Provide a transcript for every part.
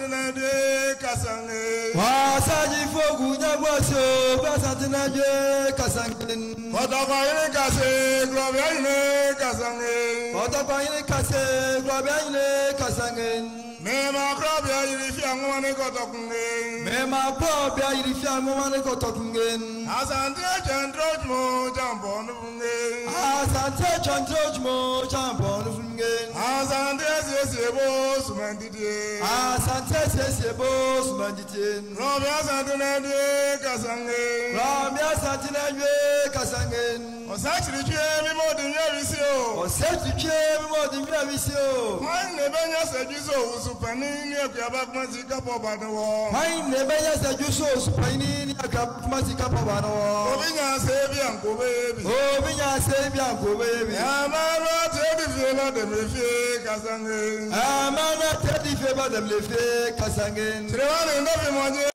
Asantehene Kasange. Wasaji fogu nyabwaso Asantehene Kasange. Otumfuo Kase Globiane Kasange. Otumfuo Kase Globiane Kasange. Mema krobya yirifia ngwane kotokunge. Mema krobya yirifia ngwane kotokunge. Asante chandrojmo jambonunge. Asante chandrojmo jambonunge. Asante sesebo sumandidie. Asante sesebo sumandidie. Krobya Asantehene Kasange. Krobya Asantehene Kasange. Osachirichwe mimodi nyavisio. Osachirichwe mimodi nyavisio. Mane benya sejuso usupanini akabakmazika pobano. Mane benya sejuso usupanini akabakmazika pobano. Obinya sebianko baby. Obinya sebianko baby. Amana tedi fela demlefe Kasange. Amana tedi fela demlefe Kasange. Trewale ndafi mwenye.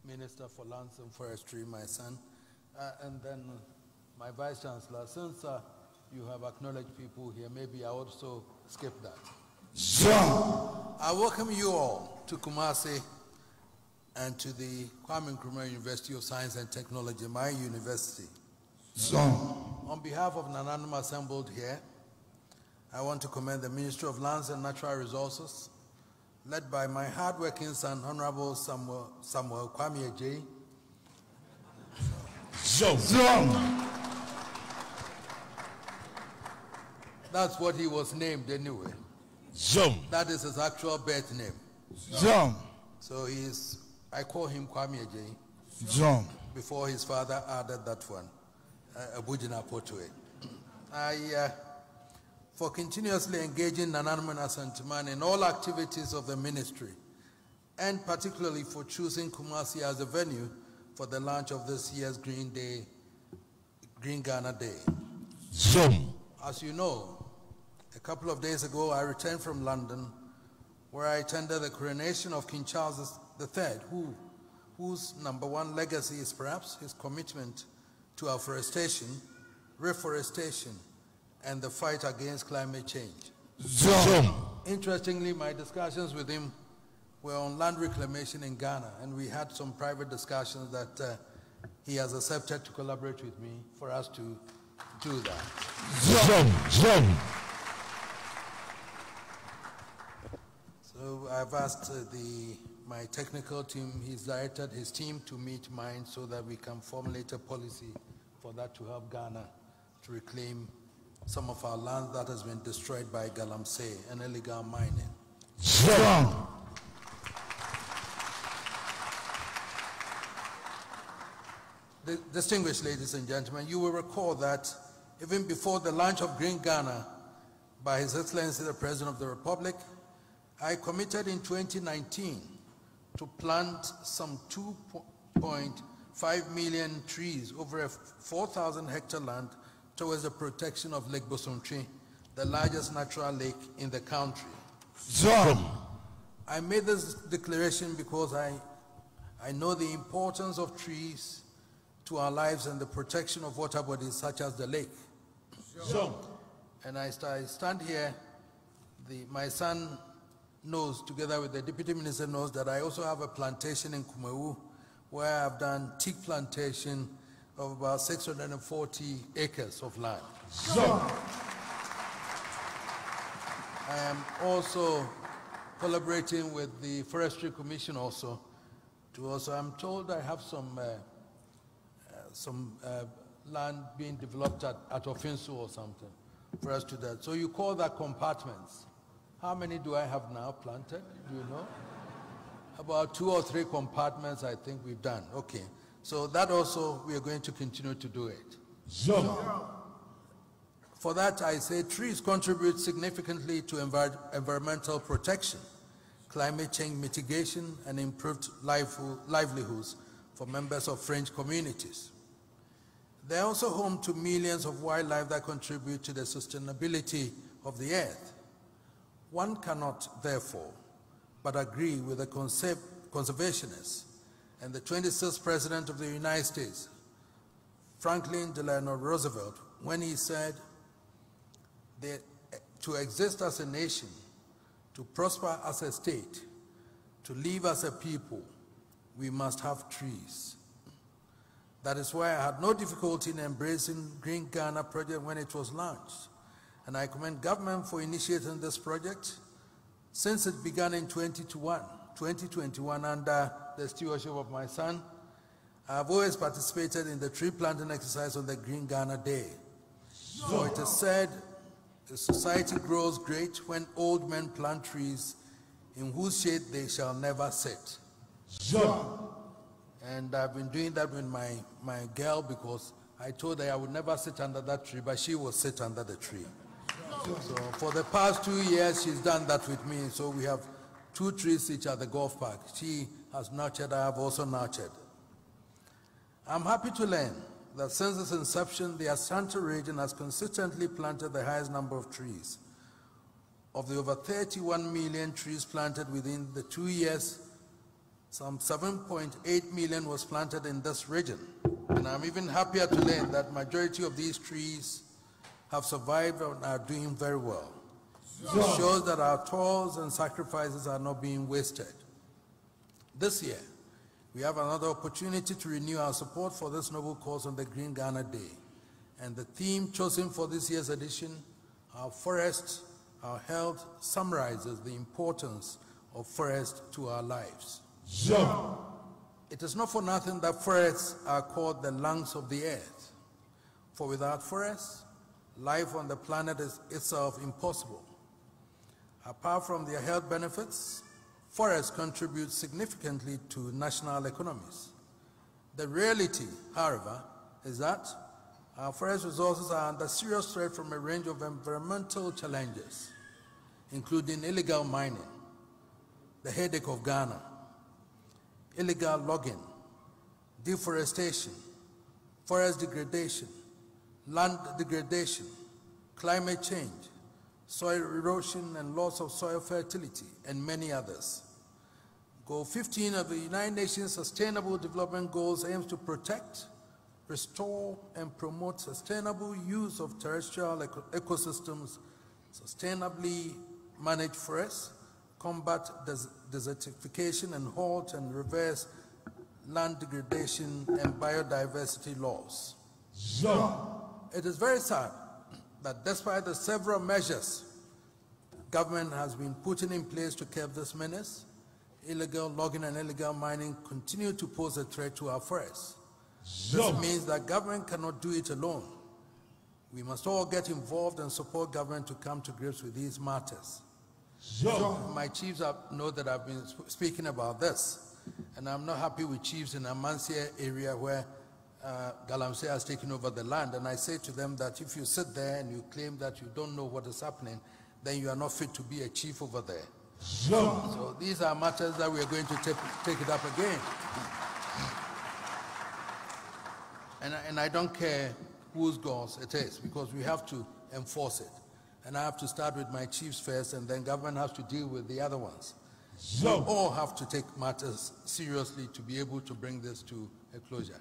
Minister for Lands and Forestry, my son, and then my Vice Chancellor. Since you have acknowledged people here, maybe I also skip that. I welcome you all to Kumasi and to the Kwame Nkrumah University of Science and Technology, my university. On behalf of Nananum assembled here, I want to commend the Ministry of Lands and Natural Resources, led by my hardworking son, Honorable Samuel Kwame J. That's what he was named anyway. That is his actual birth name. So I call him Kwame J. Before his father added that one, Abujina Potwe. For continuously engaging Nananum and Asantehene in all activities of the ministry, and particularly for choosing Kumasi as a venue for the launch of this year's Green Ghana Day. As you know, a couple of days ago I returned from London, where I attended the coronation of King Charles III, whose #1 legacy is perhaps his commitment to afforestation, reforestation, and the fight against climate change. Interestingly, my discussions with him were on land reclamation in Ghana, and we had some private discussions that he has accepted to collaborate with me for us to do that. So I've asked my technical team, he's directed his team to meet mine so that we can formulate a policy for that to help Ghana to reclaim some of our land that has been destroyed by Galamsey and illegal mining. Distinguished ladies and gentlemen, you will recall that even before the launch of Green Ghana by His Excellency the President of the Republic, I committed in 2019 to plant some 2.5 million trees over a 4,000 hectare land towards the protection of Lake Bosomtwi, the largest natural lake in the country. I made this declaration because I know the importance of trees to our lives and the protection of water bodies such as the lake. And I stand here, my son knows, together with the deputy minister knows, that I also have a plantation in Kumawu where I've done teak plantation of about 640 acres of land. I am also collaborating with the Forestry Commission also. I'm told I have some land being developed at Otumfuo or something for us to do that. So you call that compartments. How many do I have now planted? Do you know? About 2 or 3 compartments I think we've done. Okay. So that also, we are going to continue to do it. For that, I say trees contribute significantly to environmental protection, climate change mitigation, and improved livelihoods for members of fringe communities. They are also home to millions of wildlife that contribute to the sustainability of the earth. One cannot, therefore, but agree with the conservationists and the 26th President of the United States, Franklin Delano Roosevelt, when he said that to exist as a nation, to prosper as a state, to live as a people, we must have trees. That is why I had no difficulty in embracing Green Ghana project when it was launched. And I commend government for initiating this project. Since it began in 2021 under the stewardship of my son, I have always participated in the tree planting exercise on the Green Ghana Day. So it is said, the society grows great when old men plant trees in whose shade they shall never sit. And I've been doing that with my girl, because I told her I would never sit under that tree, but she will sit under the tree. So for the past 2 years, she's done that with me. So we have 2 trees each at the golf park. She has nurtured, I have also nurtured. I'm happy to learn that since its inception, the Asante region has consistently planted the highest number of trees. Of the over 31 million trees planted within the 2 years, some 7.8 million was planted in this region. And I'm even happier to learn that majority of these trees have survived and are doing very well. It shows that our toils and sacrifices are not being wasted. This year, we have another opportunity to renew our support for this noble cause on the Green Ghana Day. And the theme chosen for this year's edition, Our Forests, Our Health, summarizes the importance of forests to our lives. It is not for nothing that forests are called the lungs of the earth. For without forests, life on the planet is itself impossible. Apart from their health benefits, forests contribute significantly to national economies. The reality, however, is that our forest resources are under serious threat from a range of environmental challenges, including illegal mining, the headache of Ghana, illegal logging, deforestation, forest degradation, land degradation, climate change, soil erosion and loss of soil fertility, and many others. Goal 15 of the United Nations Sustainable Development Goals aims to protect, restore, and promote sustainable use of terrestrial ecosystems, sustainably manage forests, combat desertification, and halt and reverse land degradation and biodiversity loss. It is very sad that despite the several measures government has been putting in place to curb this menace, illegal logging and illegal mining continue to pose a threat to our forests. This means that government cannot do it alone. We must all get involved and support government to come to grips with these matters. My chiefs know that I've been speaking about this, and I'm not happy with chiefs in Amansia area where Galamsey has taken over the land, and I say to them that if you sit there and you claim that you don't know what is happening, then you are not fit to be a chief over there. So these are matters that we are going to take it up again. And I don't care whose goals it is, because we have to enforce it. And I have to start with my chiefs first, and then government has to deal with the other ones. We all have to take matters seriously to be able to bring this to a closure,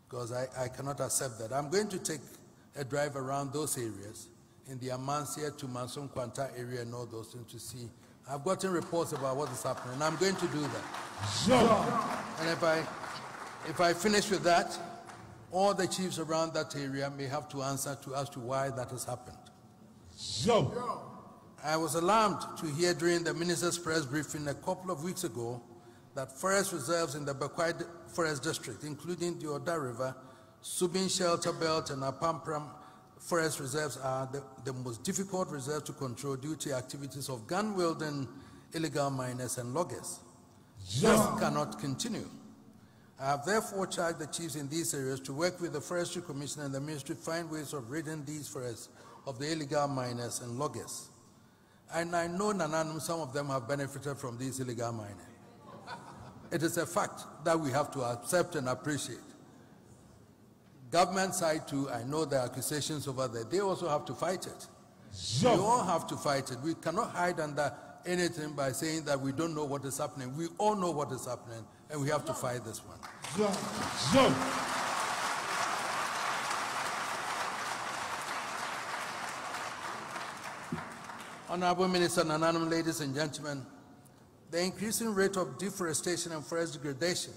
because I cannot accept that. I'm going to take a drive around those areas, in the Amansia to Manson Kwanta area and all those things to see. I've gotten reports about what is happening, and I'm going to do that. And if I finish with that, all the chiefs around that area may have to answer to as to why that has happened. I was alarmed to hear during the minister's press briefing a couple of weeks ago that forest reserves in the Bakwai Forest District, including the Oda River, Subin Shelter Belt, and Apampram Forest Reserves, are the most difficult reserves to control due to activities of gun-wielding illegal miners and loggers. This cannot continue. I have therefore charged the chiefs in these areas to work with the Forestry Commission and the Ministry to find ways of ridding these forests of the illegal miners and loggers. And I know some of them have benefited from these illegal mining. It is a fact that we have to accept and appreciate. Government side too, I know the accusations over there, they also have to fight it. We all have to fight it. We cannot hide under anything by saying that we don't know what is happening. We all know what is happening, and we have to fight this one. Honorable Minister Nananum, ladies and gentlemen, the increasing rate of deforestation and forest degradation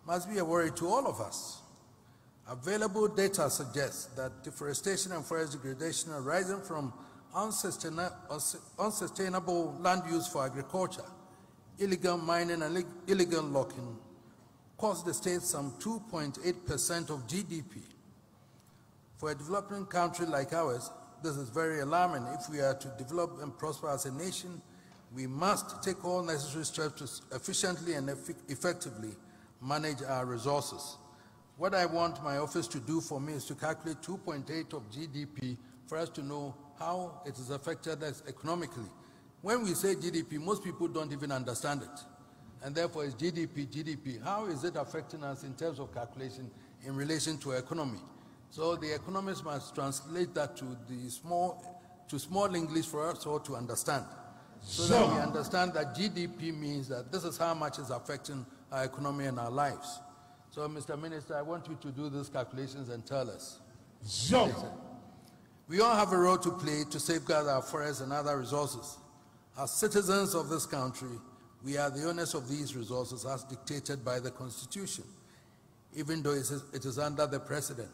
must be a worry to all of us. Available data suggests that deforestation and forest degradation arising from unsustainable land use for agriculture, illegal mining, and illegal logging cost the state some 2.8% of GDP. For a developing country like ours, this is very alarming. If we are to develop and prosper as a nation, we must take all necessary steps to efficiently and effectively manage our resources. What I want my office to do for me is to calculate 2.8 of GDP for us to know how it is affected us economically. When we say GDP, most people don't even understand it. And therefore it's GDP. How is it affecting us in terms of calculation in relation to economy? So the economists must translate that to small English for us all to understand. So that we understand that GDP means that this is how much is affecting our economy and our lives. So, Mr. Minister, I want you to do these calculations and tell us. We all have a role to play to safeguard our forests and other resources. As citizens of this country, we are the owners of these resources as dictated by the Constitution, even though it is under the President.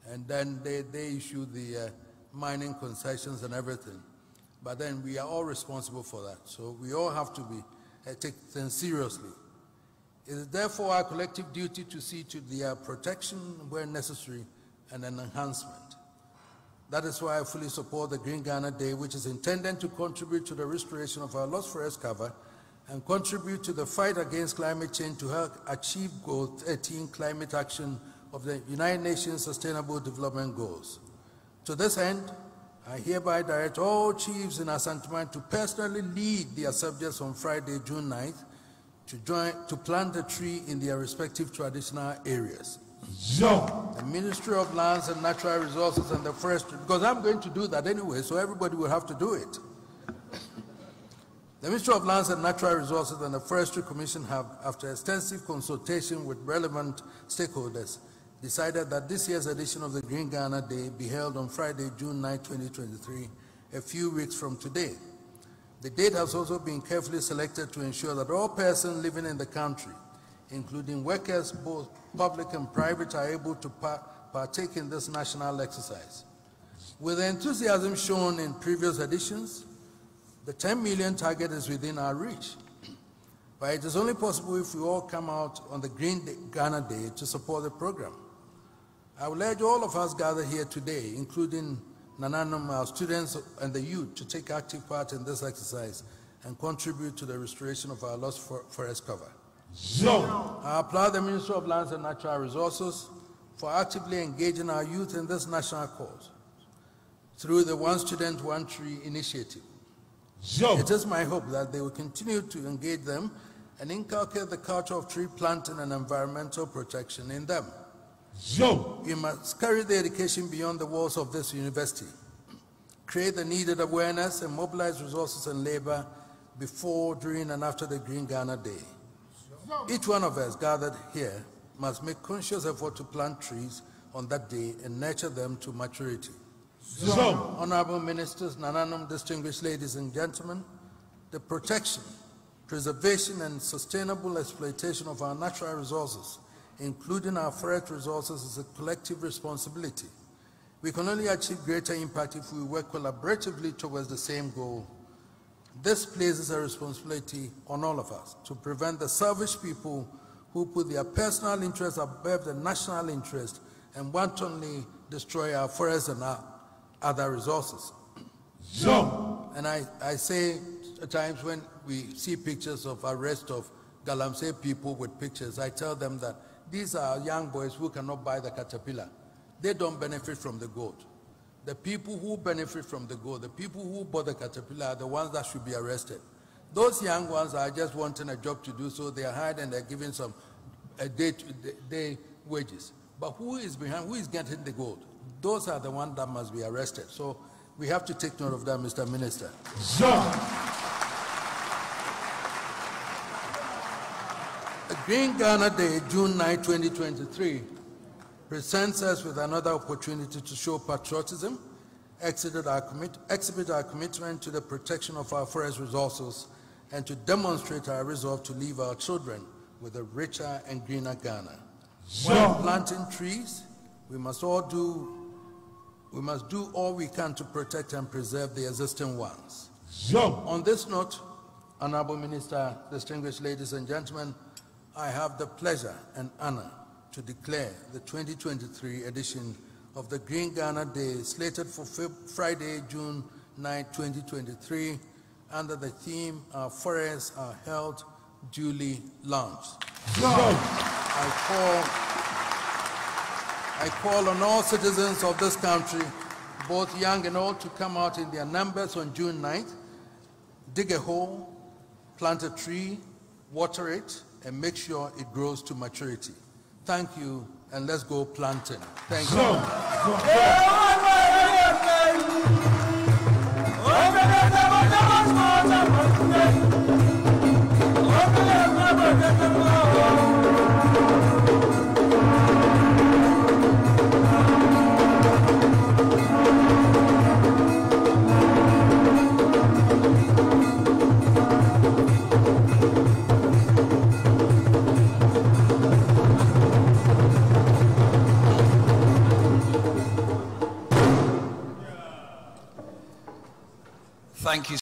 And then they issue the mining concessions and everything. But then we are all responsible for that. So we all have to take things seriously. It is therefore our collective duty to see to their protection where necessary and an enhancement. That is why I fully support the Green Ghana Day, which is intended to contribute to the restoration of our lost forest cover and contribute to the fight against climate change to help achieve Goal 13 climate action of the United Nations Sustainable Development Goals. To this end, I hereby direct all chiefs in Asantehene to personally lead their subjects on Friday, June 9th, to plant a tree in their respective traditional areas. The Ministry of Lands and Natural Resources and the Forestry, because I'm going to do that anyway, so everybody will have to do it. The Ministry of Lands and Natural Resources and the Forestry Commission have, after extensive consultation with relevant stakeholders, decided that this year's edition of the Green Ghana Day be held on Friday, June 9, 2023, a few weeks from today. The date has also been carefully selected to ensure that all persons living in the country, including workers, both public and private, are able to partake in this national exercise. With the enthusiasm shown in previous editions, the 10 million target is within our reach. But it is only possible if we all come out on the Green Ghana Day to support the program. I will urge all of us gathered here today, including Nananum, our students and the youth, to take active part in this exercise and contribute to the restoration of our lost forest cover. I applaud the Ministry of Lands and Natural Resources for actively engaging our youth in this national cause through the One Student, One Tree initiative. It is my hope that they will continue to engage them and inculcate the culture of tree planting and environmental protection in them. We must carry the education beyond the walls of this university, create the needed awareness and mobilize resources and labor before, during, and after the Green Ghana Day. Each one of us gathered here must make conscious effort to plant trees on that day and nurture them to maturity. Honorable Ministers, Nananum, distinguished ladies and gentlemen, the protection, preservation, and sustainable exploitation of our natural resources, including our forest resources, is a collective responsibility. We can only achieve greater impact if we work collaboratively towards the same goal. This places a responsibility on all of us to prevent the selfish people who put their personal interests above the national interest and wantonly destroy our forests and our other resources. And I say at times when we see pictures of arrest of Galamsey people with pictures, I tell them that these are young boys who cannot buy the caterpillar. They don't benefit from the gold. The people who benefit from the gold, the people who bought the caterpillar are the ones that should be arrested. Those young ones are just wanting a job to do, so they are hired and they're given some day wages. But who is behind, who is getting the gold? Those are the ones that must be arrested. So we have to take note of that, Mr. Minister. The Green Ghana Day, June 9, 2023, presents us with another opportunity to show patriotism, exhibit our commitment to the protection of our forest resources, and to demonstrate our resolve to leave our children with a richer and greener Ghana. While planting trees, we must do all we can to protect and preserve the existing ones. On this note, Honorable Minister, distinguished ladies and gentlemen, I have the pleasure and honor to declare the 2023 edition of the Green Ghana Day, slated for Friday, June 9, 2023, under the theme, Our Forests Are Held, duly launched. I call on all citizens of this country, both young and old, to come out in their numbers on June 9th, dig a hole, plant a tree, water it, and make sure it grows to maturity. Thank you, and let's go planting. Thank Thank you.